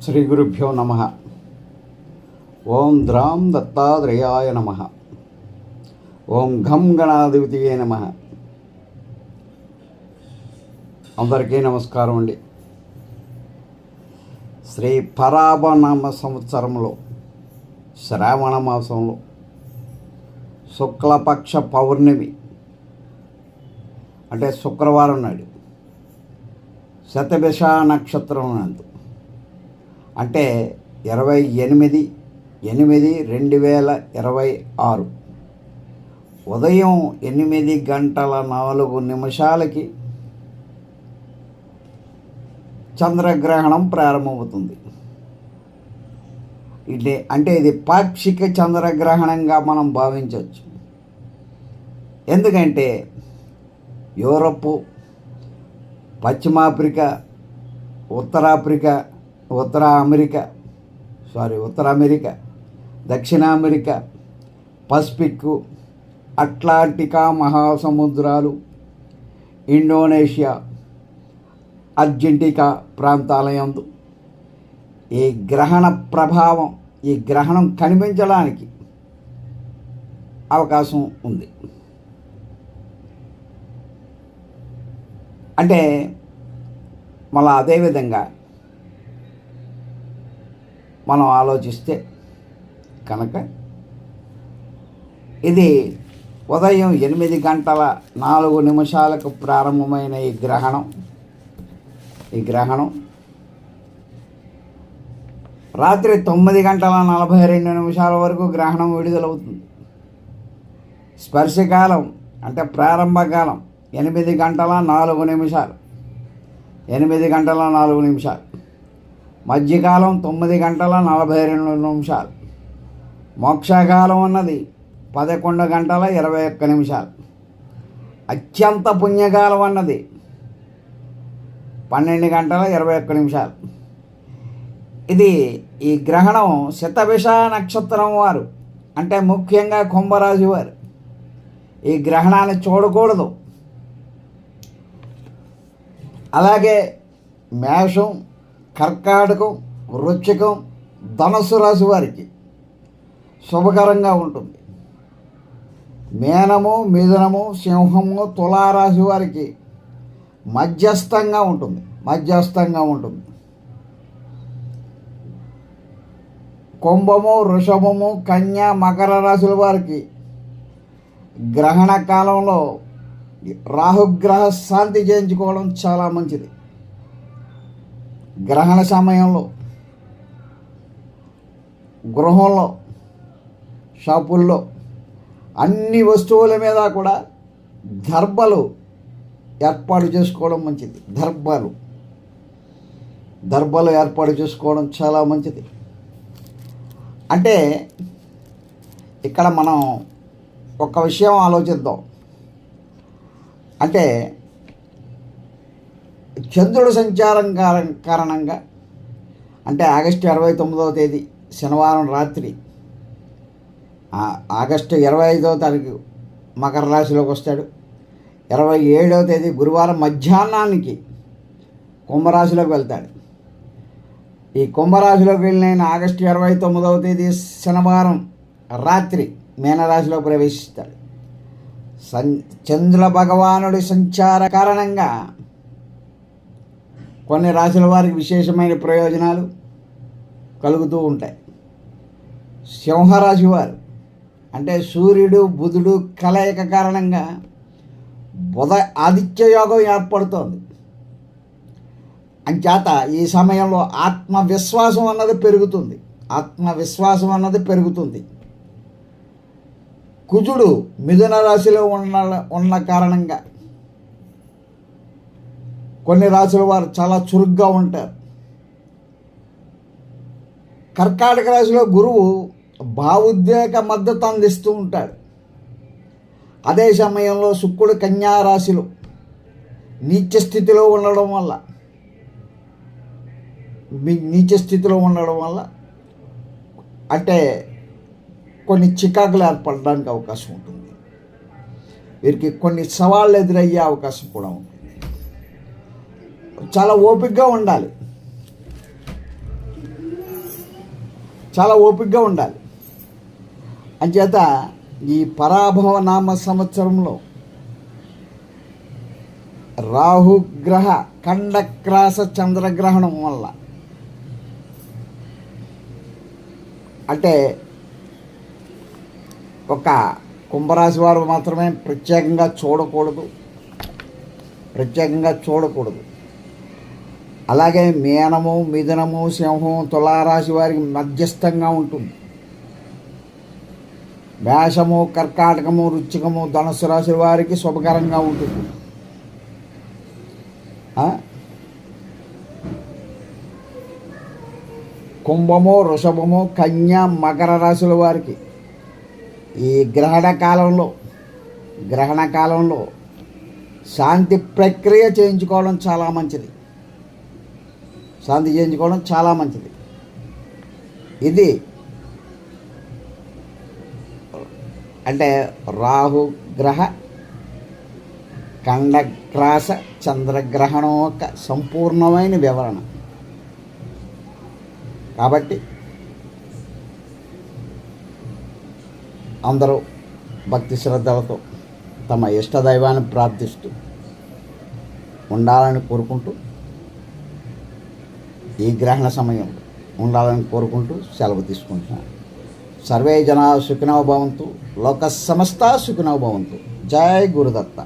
శ్రీ గురుభ్యో నమః. ఓం ద్రాం దత్తాత్రేయాయ నమః. ఓం ఘం గణాధిపతియే నమః. అందరికీ నమస్కారం అండి. శ్రీ పరాభనామ సంవత్సరంలో శ్రావణ మాసంలో శుక్లపక్ష పౌర్ణమి అంటే శుక్రవారం నాడు శతభిష నక్షత్రం నందు అంటే 28/8/2026 ఉదయం 8:04 చంద్రగ్రహణం ప్రారంభమవుతుంది. ఇది పాక్షిక చంద్రగ్రహణంగా మనం భావించవచ్చు. ఎందుకంటే యూరప్, పశ్చిమాఫ్రికా, ఉత్తర అమెరికా, దక్షిణ అమెరికా, పసిఫిక్, అట్లాంటికా మహాసముద్రాలు, ఇండోనేషియా, అర్జెంటీకా ప్రాంతాలయందు ఈ గ్రహణ ప్రభావం, ఈ గ్రహణం కనిపించడానికి అవకాశం ఉంది. అంటే మళ్ళీ అదేవిధంగా మనం ఆలోచిస్తే కనుక ఇది ఉదయం 8:04 ప్రారంభమైన ఈ గ్రహణం రాత్రి 9:42 వరకు గ్రహణం విడుదలవుతుంది. స్పర్శకాలం అంటే ప్రారంభకాలం 8:04. మధ్యకాలం 9:42. మోక్షకాలం అన్నది 11:21. అత్యంత పుణ్యకాలం అన్నది 12:21. ఈ గ్రహణం శతభిష నక్షత్రం వారు అంటే ముఖ్యంగా కుంభరాశి వారు ఈ గ్రహణాన్ని చూడకూడదు. అలాగే మేషం, కర్కాటకం, వృశ్చికం, ధనుస్సు రాశి వారికి శుభకరంగా ఉంటుంది. మీనము, మిథునము, సింహము, తులారాశి వారికి మధ్యస్థంగా ఉంటుంది. కుంభము, వృషభము, కన్య, మకర రాశుల వారికి గ్రహణ కాలంలో రాహుగ్రహ శాంతి చేయించుకోవడం చాలా మంచిది. గ్రహణ సమయంలో గృహంలో, షాపుల్లో అన్ని వస్తువుల మీద కూడా దర్బలు ఏర్పాటు చేసుకోవడం మంచిది. దర్బలు ఏర్పాటు చేసుకోవడం చాలా మంచిది. అంటే ఇక్కడ మనం ఒక విషయం ఆలోచిద్దాం. అంటే చంద్రుడి సంచారం కారణంగా అంటే ఆగస్టు 29 శనివారం రాత్రి, ఆగస్టు 25 మకర రాశిలోకి వస్తాడు. 27 గురువారం మధ్యాహ్నానికి కుంభరాశిలోకి వెళ్తాడు. ఈ కుంభరాశిలోకి వెళ్ళిన ఆగస్టు 29 శనివారం రాత్రి మీనరాశిలో ప్రవేశిస్తాడు. చంద్ర భగవానుడి సంచార కారణంగా కొన్ని రాశుల వారికి విశేషమైన ప్రయోజనాలు కలుగుతూ ఉంటాయి. సింహరాశి వారు అంటే సూర్యుడు, బుధుడు కలయిక కారణంగా బుధ ఆదిత్య యోగం ఏర్పడుతోంది. అంచేత ఈ సమయంలో ఆత్మవిశ్వాసం అన్నది పెరుగుతుంది. కుజుడు మిథున రాశిలో ఉన్న కారణంగా కొన్ని రాశుల వారు చాలా చురుగ్గా ఉంటారు. కర్కాటక రాశిలో గురువు భావోద్వేగ మద్దతు అందిస్తూ ఉంటాడు. అదే సమయంలో శుక్రుడు కన్యా రాశిలో నీచ స్థితిలో ఉండడం వల్ల అంటే కొన్ని చికాకులు ఏర్పడడానికి అవకాశం ఉంటుంది. వీరికి కొన్ని సవాళ్ళు ఎదురయ్యే అవకాశం కూడా ఉంటుంది. చాలా ఓపికగా ఉండాలి. చాలా ఓపికగా ఉండాలి. అంచేత ఈ పరాభవ నామ సంవత్సరంలో రాహుగ్రహ ఖండక్రాస చంద్రగ్రహణం వల్ల, అంటే ఒక కుంభరాశి వారు మాత్రమే ప్రత్యేకంగా చూడకూడదు. అలాగే మీనము, మిథునము, సింహం, తులారాశి వారికి మధ్యస్థంగా ఉంటుంది. మేషము, కర్కాటకము, వృశ్చికము, ధనుసు రాశి వారికి శుభకరంగా ఉంటుంది. కుంభము, వృషభము, కన్య, మకర రాశుల వారికి ఈ గ్రహణ కాలంలో శాంతి ప్రక్రియ చేయించుకోవడం చాలా మంచిది. ఇది అంటే రాహుగ్రహ ఖండగ్రాస చంద్రగ్రహణం యొక్క సంపూర్ణమైన వివరణ. కాబట్టి అందరూ భక్తి శ్రద్ధలతో తమ ఇష్టదైవాన్ని ప్రార్థిస్తూ ఉండాలని కోరుకుంటూ, ఈ గ్రహణ సమయంలో ఉండాలని కోరుకుంటూ సెలవు తీసుకుంటున్నాను. సర్వే జనా సుఖినో భవంతు, లోక సమస్త సుఖినో భవంతు. జై గురుదత్త.